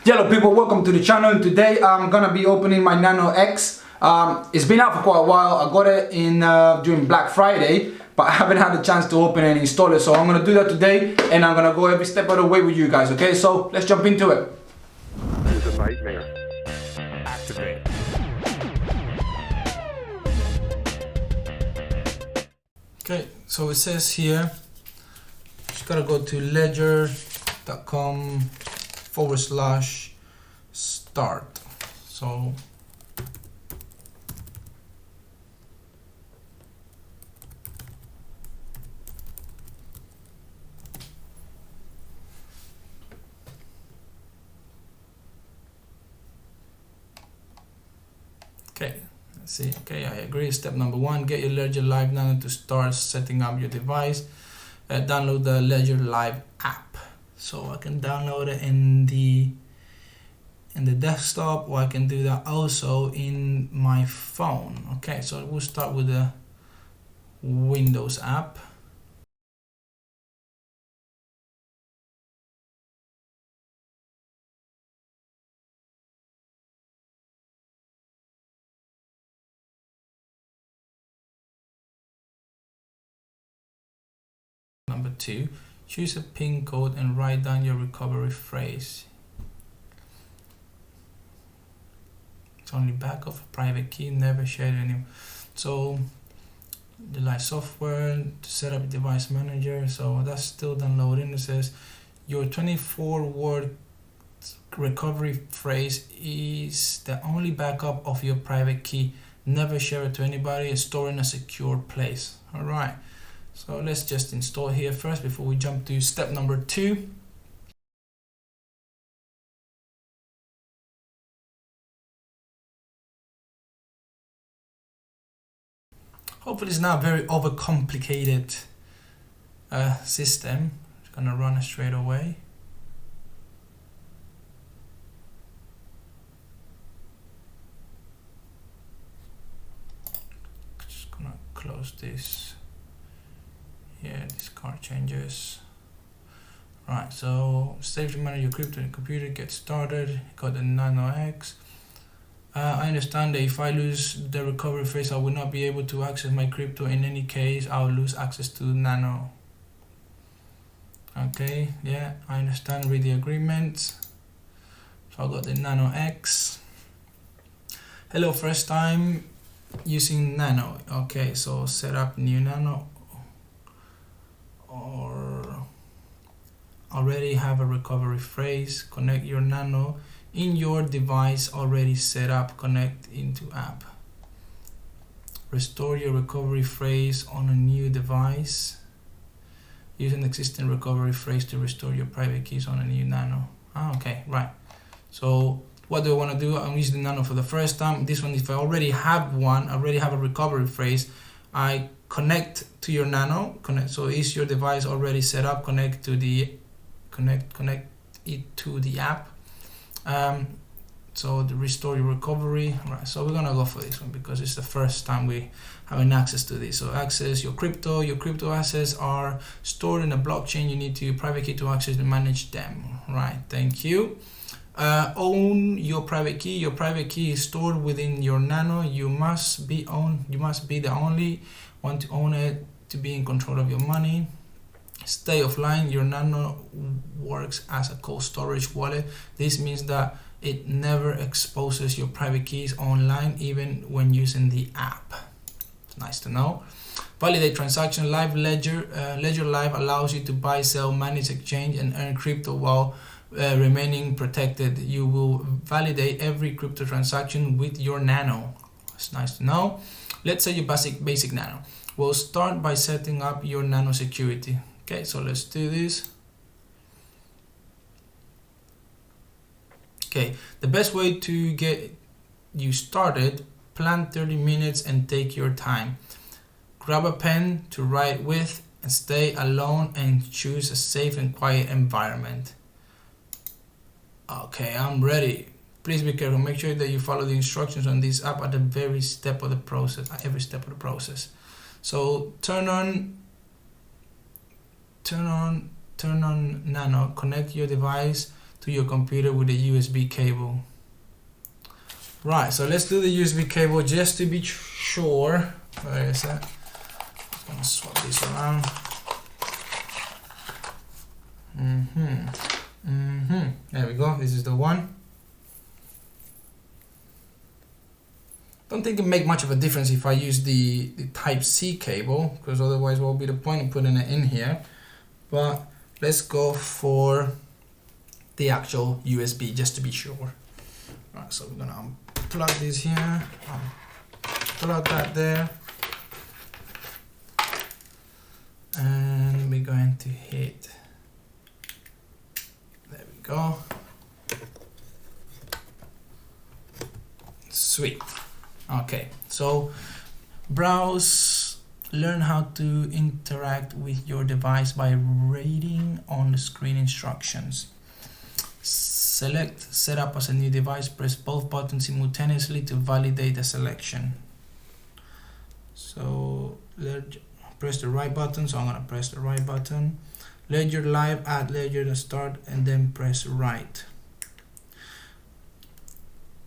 Hello people, welcome to the channel. And today I'm gonna be opening my Nano X. It's been out for quite a while. I got it in during Black Friday, but I haven't had the chance to open and install it. So I'm gonna do that today, and I'm gonna go every step of the way with you guys. Okay, so let's jump into it. It's a nightmare. Activate. Okay, so it says here, just gotta go to ledger.com/start. So okay, let's see. Okay, I agree. Step number 1, get your Ledger Live Nano to start setting up your device. Download the Ledger Live app. So I can download it in the desktop, or I can do that also in my phone. Okay, so we'll start with the Windows app. Number 2, choose a PIN code and write down your recovery phrase. It's only backup, private key, never share it anymore. So the live software to set up a device manager, so that's still downloading. It says your 24-word recovery phrase is the only backup of your private key. Never share it to anybody. Store in a secure place. All right. So let's just install here first before we jump to step number 2. Hopefully it's not a very overcomplicated system. It's gonna run it straight away. Just gonna close this. Yeah, this card changes. Right, so save to manage your crypto in the computer, get started. Got the Nano X. I understand that if I lose the recovery phrase, I will not be able to access my crypto. In any case, I'll lose access to Nano. Okay, yeah, I understand. Read the agreement. So I got the Nano X. Hello, first time using Nano. Okay, so set up new Nano, or already have a recovery phrase. Connect your Nano in your device already set up. Connect into app. Restore your recovery phrase on a new device. Use an existing recovery phrase to restore your private keys on a new Nano. Okay, right. So what do I want to do? I'm using the Nano for the first time. This one, if I already have one, I already have a recovery phrase, I connect to your Nano. So is your device already set up? Connect it to the app. So to restore your recovery. Right, so we're gonna go for this one because it's the first time we having access to this. So access your crypto. Your crypto assets are stored in a blockchain. You need to private key to access and manage them. Right, thank you. Own your private key. Your private key is stored within your Nano. You must be the only one to own it to be in control of your money. Stay offline. Your Nano works as a cold storage wallet. This means that it never exposes your private keys online, even when using the app. It's nice to know. Validate transaction. Live Ledger Live allows you to buy, sell, manage, exchange, and earn crypto while remaining protected. You will validate every crypto transaction with your Nano. It's nice to know. Let's say your basic Nano. We'll start by setting up your Nano security. Okay, so let's do this. Okay, the best way to get you started, plan 30 minutes and take your time. Grab a pen to write with and stay alone and choose a safe and quiet environment. Okay, I'm ready. Please be careful. Make sure that you follow the instructions on this app at every step of the process. So turn on Nano. Connect your device to your computer with a USB cable. Right, so let's do the USB cable just to be sure. Where is that? I'm gonna swap this around. There we go. This is the one. Don't think it make much of a difference if I use the Type C cable, because otherwise what will be the point of putting it in here. But let's go for the actual USB just to be sure. Right, so we're gonna unplug this here, plug that there, and we're going to hit. There we go. Sweet. Okay, so browse, learn how to interact with your device by reading on the screen instructions. Select set up as a new device, press both buttons simultaneously to validate the selection. So press the right button, so I'm gonna press the right button. Ledger live, add ledger to start, and then press right.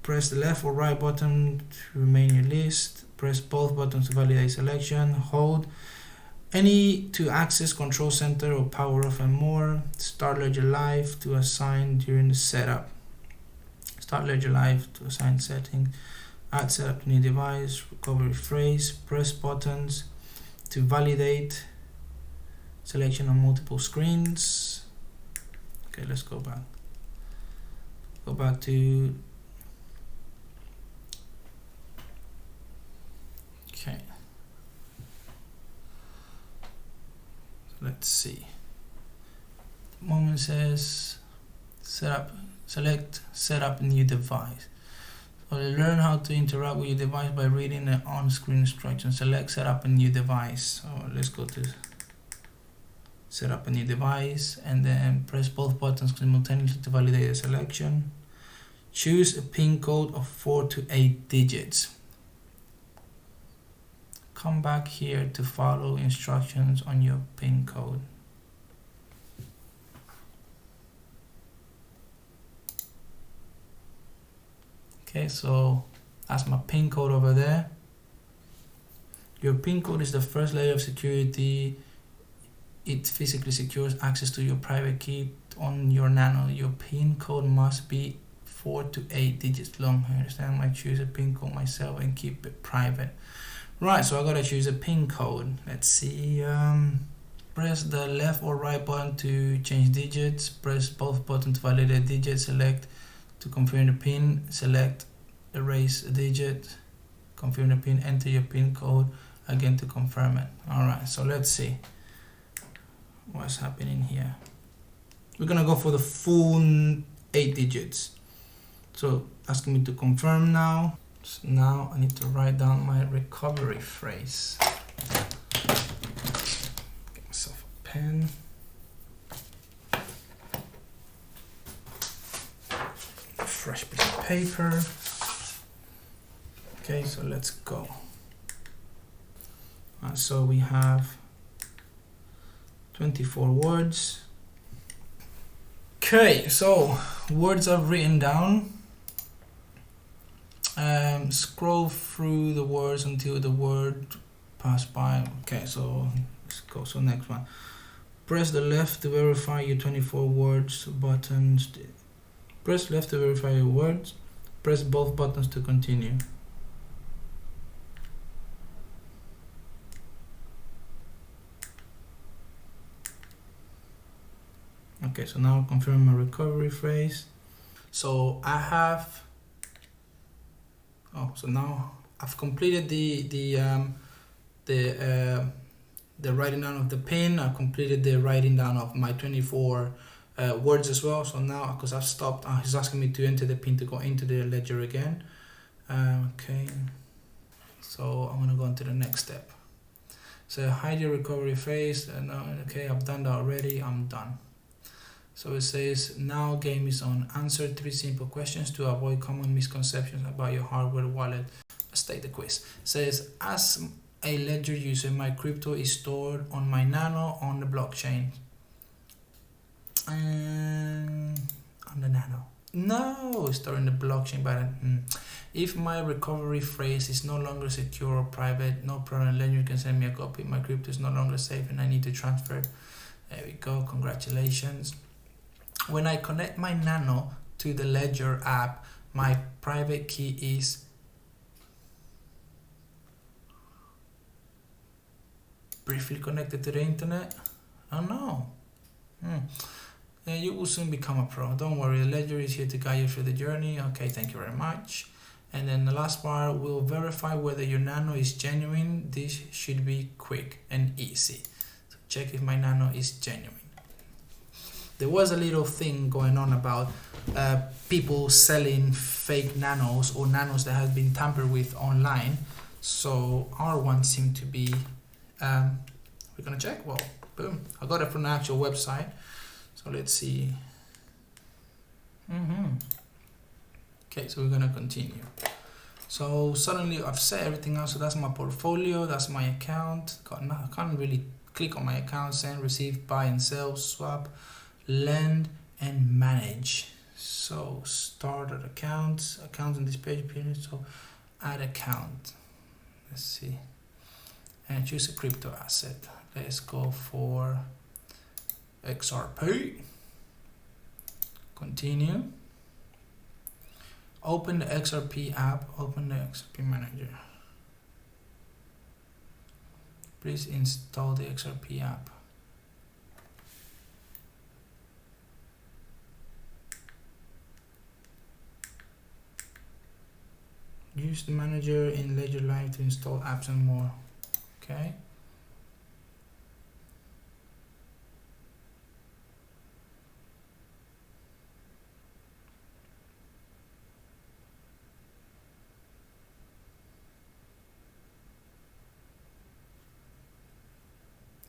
Press the left or right button to remain in your list. Press both buttons to validate selection. Hold any to access control center or power off and more. Start Ledger Live to assign during the setup. Start Ledger Live to assign setting. Add setup to new device. Recovery phrase. Press buttons to validate selection on multiple screens. Okay, let's go back. Go back to. Okay. Let's see. The moment says select set up new device. So learn how to interact with your device by reading the on-screen instructions. Select set up a new device. So let's go to set up a new device and then press both buttons simultaneously to validate the selection. Choose a PIN code of 4 to 8 digits. Come back here to follow instructions on your PIN code. Okay, so that's my PIN code over there. Your PIN code is the first layer of security. It physically secures access to your private key on your Nano. Your PIN code must be 4 to 8 digits long. I understand. I choose a PIN code myself and keep it private. Right, so I gotta choose a PIN code. Let's see. Press the left or right button to change digits. Press both buttons to validate digits. Select to confirm the PIN. Select erase a digit. Confirm the PIN. Enter your PIN code again to confirm it. Alright, so let's see what's happening here. We're gonna go for the full 8 digits. So asking me to confirm now. So now I need to write down my recovery phrase. Get myself a pen. A fresh piece of paper. Okay, so let's go. So we have 24 words. Okay, so words are written down. Scroll through the words until the word pass by. Okay, so let's go. So next one. Press the left to verify your 24 words buttons. Press left to verify your words. Press both buttons to continue. Okay, so now confirm my recovery phrase. So I have. So now I've completed the writing down of the PIN. I've completed the writing down of my 24 words as well. So now, because I've stopped, he's asking me to enter the PIN to go into the ledger again. Okay, so I'm gonna go into the next step. So hide your recovery phrase. No, okay, I've done that already. I'm done. So it says, now game is on. Answer 3 simple questions to avoid common misconceptions about your hardware wallet. Let's take the quiz. It says, as a ledger user, my crypto is stored on my Nano on the blockchain. And on the Nano. No, storing the blockchain button. If my recovery phrase is no longer secure or private, no problem, Ledger can send me a copy. My crypto is no longer safe and I need to transfer. There we go, congratulations. When I connect my Nano to the Ledger app, my private key is briefly connected to the internet. Oh no. You will soon become a pro. Don't worry, the Ledger is here to guide you through the journey. Okay, thank you very much. And then the last part will verify whether your Nano is genuine. This should be quick and easy. So check if my Nano is genuine. There was a little thing going on about people selling fake nanos or nanos that have been tampered with online. So our one seemed to be, we're gonna check, well, boom. I got it from the actual website. So let's see. Okay, so we're gonna continue. So suddenly I've set everything else. So that's my portfolio, that's my account. I can't really click on my account, send, receive, buy and sell, swap, lend and manage. So start at accounts on this page period. So add account. Let's see. And choose a crypto asset. Let's go for XRP. Continue. Open the XRP app, open the XRP manager. Please install the XRP app. Use the manager in Ledger Live to install apps and more. Okay.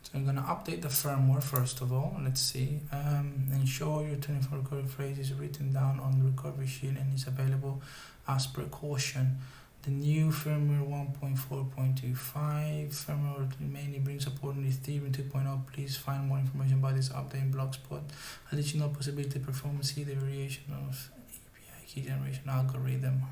So I'm gonna update the firmware first of all. Let's see. Ensure your 24 recovery phrase is written down on the recovery sheet and is available as precaution. The new firmware 1.4.25 firmware mainly brings support in Ethereum 2.0. Please find more information about this update in Blogspot. Additional possibility performance, see the variation of API key generation algorithm.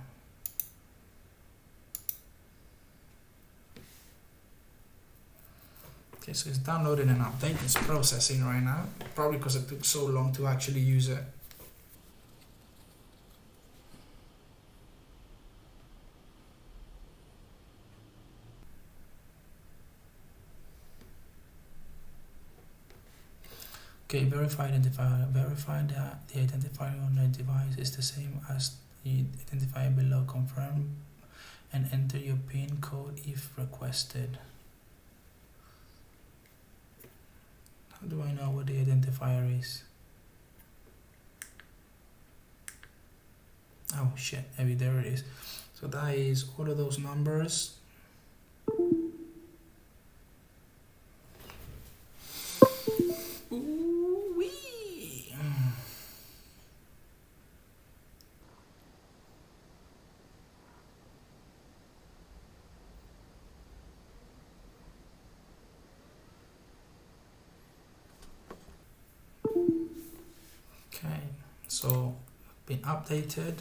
Okay, so it's downloaded and updated. It's processing right now. Probably because it took so long to actually use it. Okay, verify identifier. Verify that the identifier on the device is the same as the identifier below. Confirm and enter your PIN code if requested. How do I know what the identifier is? Oh shit, maybe there it is. So that is all of those numbers. Ooh-wee. Okay, so been updated.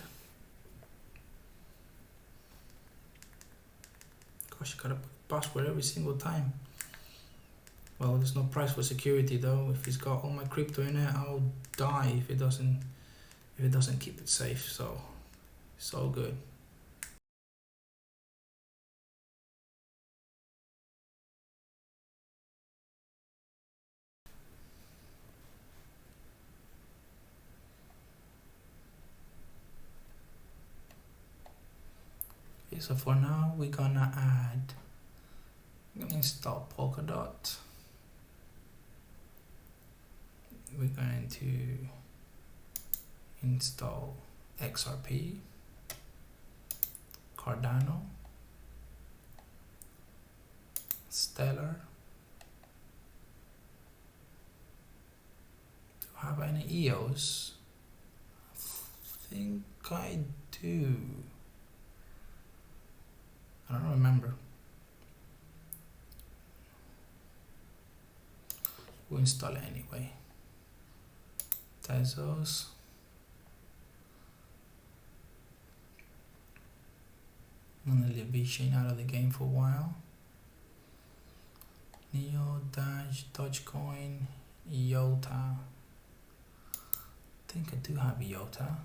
Gosh, you gotta put password every single time. Well, there's no price for security though. If it's got all my crypto in it, I'll die if it doesn't keep it safe. So it's all good. Okay, so for now we're gonna install Polkadot. We're going to install XRP, Cardano, Stellar. Do I have any EOS? I think I do. I don't remember. We'll install it anyway. Tezos. leave VeChain out of the game for a while. Neo, Dash, Dogecoin, IOTA. I think I do have IOTA.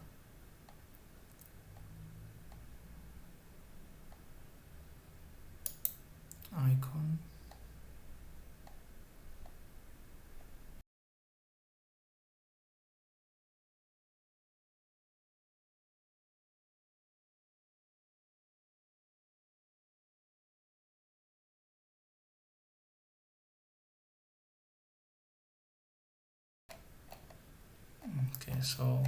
Icon. Okay, so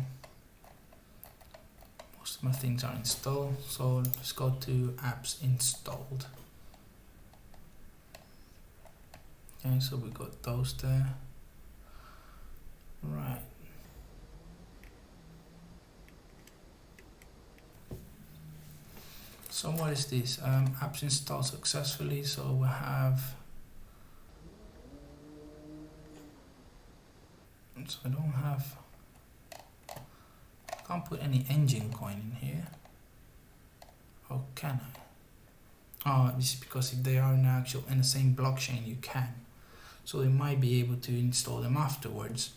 most of my things are installed, so let's go to apps installed. Okay, so we got those there. Right. So what is this? Apps installed successfully, so we have, so I don't have, can't put any engine coin in here. Or can I? Oh, this is because if they are in the same blockchain, you can. So they might be able to install them afterwards.